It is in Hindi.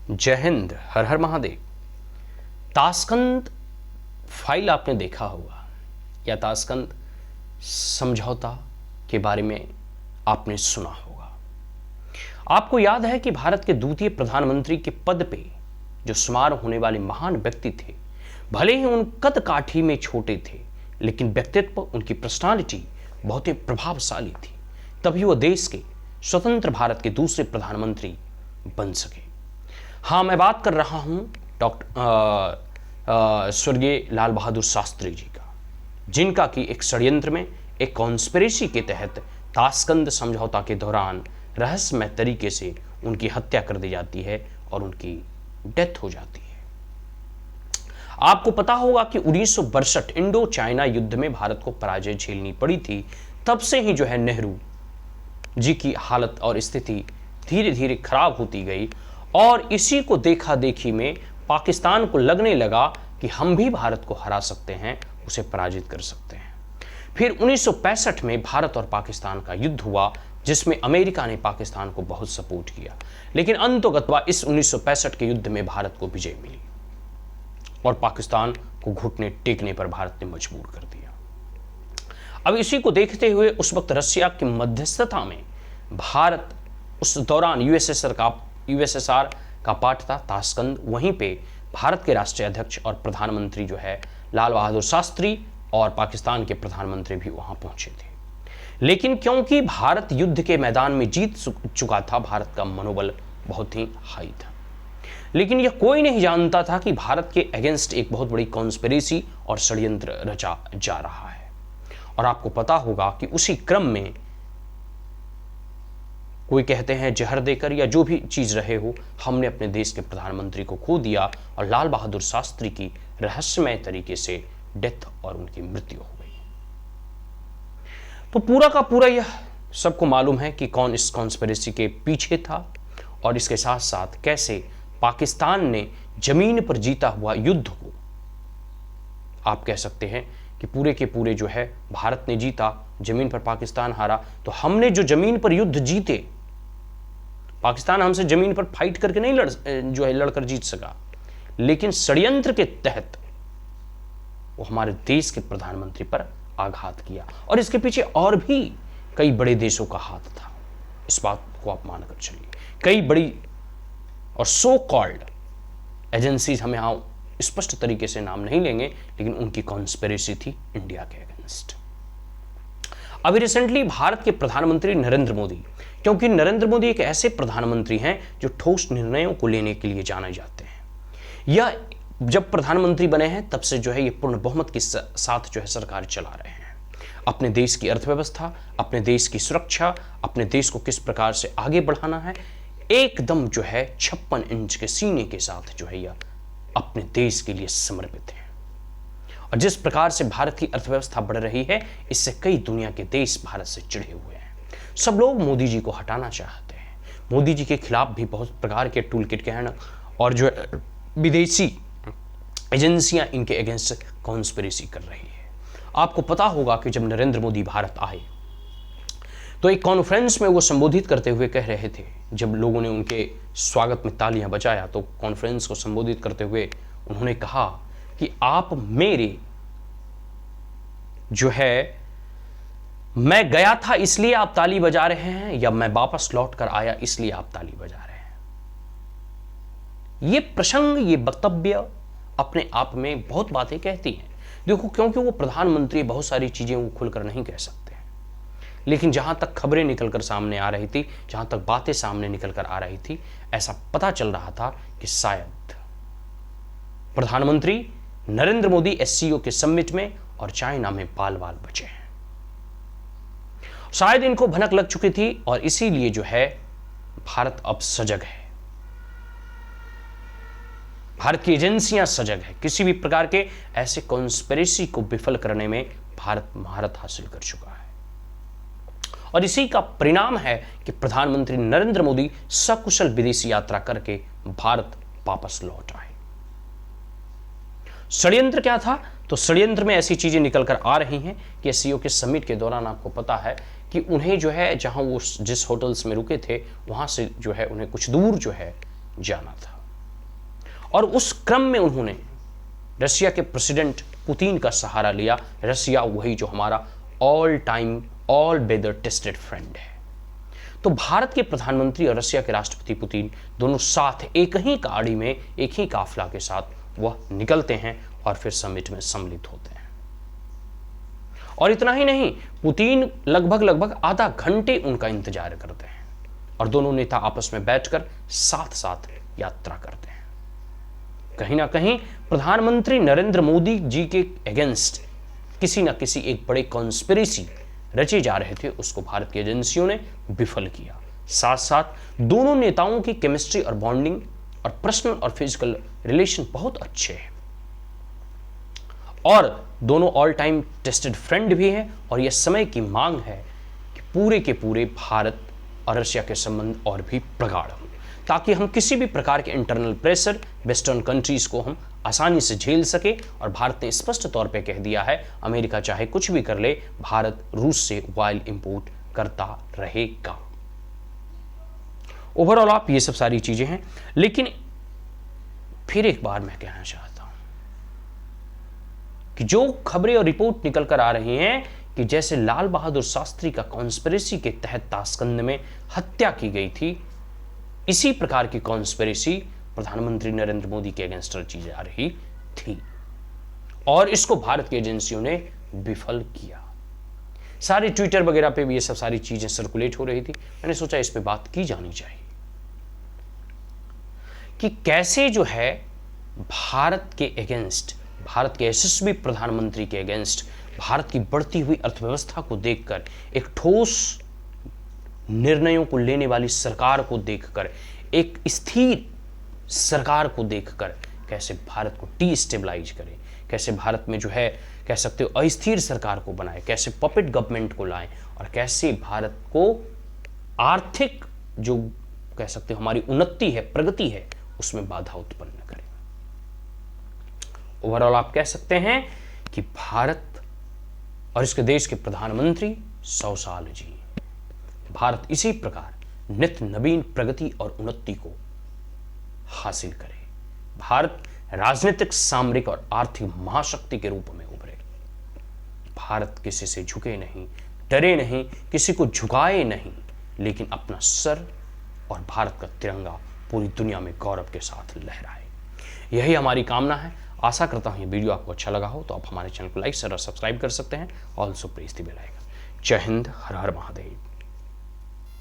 जय हिंद, हर हर महादेव। ताशकंद फाइल आपने देखा होगा या ताशकंद समझौता के बारे में आपने सुना होगा। आपको याद है कि भारत के द्वितीय प्रधानमंत्री के पद पे जो शुमार होने वाले महान व्यक्ति थे, भले ही उन कद काठी में छोटे थे, लेकिन व्यक्तित्व, उनकी पर्सनालिटी बहुत ही प्रभावशाली थी। तभी वो देश के स्वतंत्र भारत के दूसरे प्रधानमंत्री बन सके। हाँ, मैं बात कर रहा हूं स्वर्गीय लाल बहादुर शास्त्री जी का, जिनका कि एक षड्यंत्र में, एक कॉन्स्पिरेसी के तहत ताशकंद समझौता के दौरान रहस्यमय तरीके से उनकी हत्या कर दी जाती है और उनकी डेथ हो जाती है। आपको पता होगा कि 1962 इंडो चाइना युद्ध में भारत को पराजय झेलनी पड़ी थी। तब से ही जो है नेहरू जी की हालत और स्थिति धीरे धीरे खराब होती गई और इसी को देखा देखी में पाकिस्तान को लगने लगा कि हम भी भारत को हरा सकते हैं, उसे पराजित कर सकते हैं। फिर 1965 में भारत और पाकिस्तान का युद्ध हुआ, जिसमें अमेरिका ने पाकिस्तान को बहुत सपोर्ट किया, लेकिन अंततोगत्वा इस 1965 के युद्ध में भारत को विजय मिली और पाकिस्तान को घुटने टेकने पर भारत ने मजबूर कर दिया। अब इसी को देखते हुए उस वक्त रशिया की मध्यस्थता में भारत, उस दौरान यूएसएसआर का पार्ट था ताशकंद, वहीं पे भारत के राष्ट्रीय अध्यक्ष और प्रधानमंत्री जो है लाल बहादुर शास्त्री और पाकिस्तान के प्रधानमंत्री भी वहां पहुंचे थे। लेकिन क्योंकि भारत युद्ध के मैदान में जीत चुका था, भारत का मनोबल बहुत ही हाई था। लेकिन यह कोई नहीं जानता था कि भारत के अगेंस्ट एक बहुत बड़ी कॉन्स्पिरेसी और षड्यंत्र रचा जा रहा है। और आपको पता होगा कि उसी क्रम में कोई कहते हैं जहर देकर या जो भी चीज रहे हो, हमने अपने देश के प्रधानमंत्री को खो दिया और लाल बहादुर शास्त्री की रहस्यमय तरीके से डेथ और उनकी मृत्यु हो गई। तो पूरा का पूरा यह सबको मालूम है कि कौन इस कॉन्स्पिरेसी के पीछे था और इसके साथ साथ कैसे पाकिस्तान ने जमीन पर जीता हुआ युद्ध को, आप कह सकते हैं कि पूरे के पूरे जो है भारत ने जीता, जमीन पर पाकिस्तान हारा। तो हमने जो जमीन पर युद्ध जीते, पाकिस्तान हमसे जमीन पर फाइट करके नहीं लड़कर जीत सका, लेकिन षड्यंत्र के तहत वो हमारे देश के प्रधानमंत्री पर आघात किया और इसके पीछे और भी कई बड़े देशों का हाथ था। इस बात को आप मानकर चलिए। कई बड़ी और सो कॉल्ड एजेंसीज, हमें यहां स्पष्ट तरीके से नाम नहीं लेंगे, लेकिन उनकी कॉन्स्पिरेसी थी इंडिया के अगेंस्ट। अभी रिसेंटली भारत के प्रधानमंत्री नरेंद्र मोदी, क्योंकि नरेंद्र मोदी एक ऐसे प्रधानमंत्री हैं जो ठोस निर्णयों को लेने के लिए जाने जाते हैं। यह जब प्रधानमंत्री बने हैं तब से जो है ये पूर्ण बहुमत के साथ जो है सरकार चला रहे हैं। अपने देश की अर्थव्यवस्था, अपने देश की सुरक्षा, अपने देश को किस प्रकार से आगे बढ़ाना है, एकदम जो है 56 इंच के सीने के साथ जो है यह अपने देश के लिए समर्पित है। और जिस प्रकार से भारत की अर्थव्यवस्था बढ़ रही है, इससे कई दुनिया के देश भारत से चिढ़े हुए हैं। सब लोग मोदी जी को हटाना चाहते हैं। मोदी जी के खिलाफ भी बहुत प्रकार के टूल किट कहना और जो विदेशी एजेंसियां इनके अगेंस्ट कॉन्स्पिरेसी कर रही है। आपको पता होगा कि जब नरेंद्र मोदी भारत आए तो एक कॉन्फ्रेंस में वो संबोधित करते हुए कह रहे थे, जब लोगों ने उनके स्वागत में तालियां बजाया, तो कॉन्फ्रेंस को संबोधित करते हुए उन्होंने कहा कि आप मेरे जो है, मैं गया था इसलिए आप ताली बजा रहे हैं, या मैं वापस लौट कर आया इसलिए आप ताली बजा रहे हैं। ये प्रसंग, ये वक्तव्य अपने आप में बहुत बातें कहती हैं। देखो, क्योंकि वो प्रधानमंत्री बहुत सारी चीजें वो खुलकर नहीं कह सकते हैं, लेकिन जहां तक खबरें निकलकर सामने आ रही थी, जहां तक बातें सामने निकलकर आ रही थी, ऐसा पता चल रहा था कि शायद प्रधानमंत्री नरेंद्र मोदी एससीओ के समिट में और चाइना में बाल बाल बचे हैं। शायद इनको भनक लग चुकी थी और इसीलिए जो है भारत अब सजग है। भारत की एजेंसियां सजग है। किसी भी प्रकार के ऐसे कॉन्स्पिरेसी को विफल करने में भारत महारत हासिल कर चुका है। और इसी का परिणाम है कि प्रधानमंत्री नरेंद्र मोदी सकुशल विदेशी यात्रा करके भारत वापस लौट आए। षड्यंत्र क्या था? तो षड्यंत्र में ऐसी चीजें निकलकर आ रही हैं कि एससीओ के समिट के दौरान आपको पता है कि उन्हें जो है, जहां वो जिस होटल्स में रुके थे वहां से जो है उन्हें कुछ दूर जो है जाना था। और उस क्रम में उन्होंने रशिया के प्रेसिडेंट पुतिन का सहारा लिया। रशिया वही जो हमारा all time all weather tested friend है। तो भारत के प्रधानमंत्री और रशिया के राष्ट्रपति पुतिन दोनों साथ एक ही गाड़ी में एक ही काफिला के साथ वह निकलते हैं और फिर समिट में सम्मिलित होते हैं। और इतना ही नहीं, पुतिन लगभग आधा घंटे उनका इंतजार करते हैं और दोनों नेता आपस में बैठकर साथ साथ यात्रा करते हैं। कहीं ना कहीं प्रधानमंत्री नरेंद्र मोदी जी के अगेंस्ट किसी ना किसी एक बड़े कॉन्स्पिरेसी रचे जा रहे थे, उसको भारत की एजेंसियों ने विफल किया। साथ साथ दोनों नेताओं की केमिस्ट्री और बॉन्डिंग और पर्सनल और फिजिकल रिलेशन बहुत अच्छे हैं और दोनों ऑल टाइम टेस्टेड फ्रेंड भी हैं। और यह समय की मांग है कि पूरे के पूरे भारत और रशिया के संबंध और भी प्रगाढ़ हों, ताकि हम किसी भी प्रकार के इंटरनल प्रेशर वेस्टर्न कंट्रीज को हम आसानी से झेल सके। और भारत ने स्पष्ट तौर पे कह दिया है, अमेरिका चाहे कुछ भी कर ले, भारत रूस से ऑयल इंपोर्ट करता रहेगा। ओवरऑल आप ये सब सारी चीजें हैं, लेकिन फिर एक बार मैं कहना चाहता हूं कि जो खबरें और रिपोर्ट निकल कर आ रही हैं कि जैसे लाल बहादुर शास्त्री का कॉन्स्पिरेसी के तहत ताशकंद में हत्या की गई थी, इसी प्रकार की कॉन्स्पिरेसी प्रधानमंत्री नरेंद्र मोदी के अगेंस्ट रची जा रही थी और इसको भारत की एजेंसियों ने विफल किया। सारे ट्विटर वगैरह पे भी ये सब सारी चीजें सर्कुलेट हो रही थी। मैंने सोचा इस पे बात की जानी चाहिए कि कैसे जो है भारत के अगेंस्ट, भारत के यशस्वी प्रधानमंत्री के अगेंस्ट, भारत की बढ़ती हुई अर्थव्यवस्था को देखकर, एक ठोस निर्णयों को लेने वाली सरकार को देखकर, एक स्थिर सरकार को देखकर कैसे भारत को डिस्टेबलाइज करे, कैसे भारत में जो है कह सकते हो अस्थिर सरकार को बनाए, कैसे पपेट गवर्नमेंट को लाएं और कैसे भारत को आर्थिक जो कह सकते हो हमारी उन्नति है, प्रगति है, उसमें बाधा उत्पन्न करें। ओवरऑल आप कह सकते हैं कि भारत और इसके देश के प्रधानमंत्री 100 साल जी, भारत इसी प्रकार नित्य नवीन प्रगति और उन्नति को हासिल करे। भारत राजनीतिक, सामरिक और आर्थिक महाशक्ति के रूप में उभरे। भारत किसी से झुके नहीं, डरे नहीं, किसी को झुकाए नहीं, लेकिन अपना सर और भारत का तिरंगा पूरी दुनिया में गौरव के साथ लहराए। यही हमारी कामना है। आशा करता हूं ये वीडियो आपको अच्छा लगा हो तो आप हमारे चैनल को लाइक, शेयर और सब्सक्राइब कर सकते हैं। Also press the bell icon. जय हिंद, हर हर महादेव।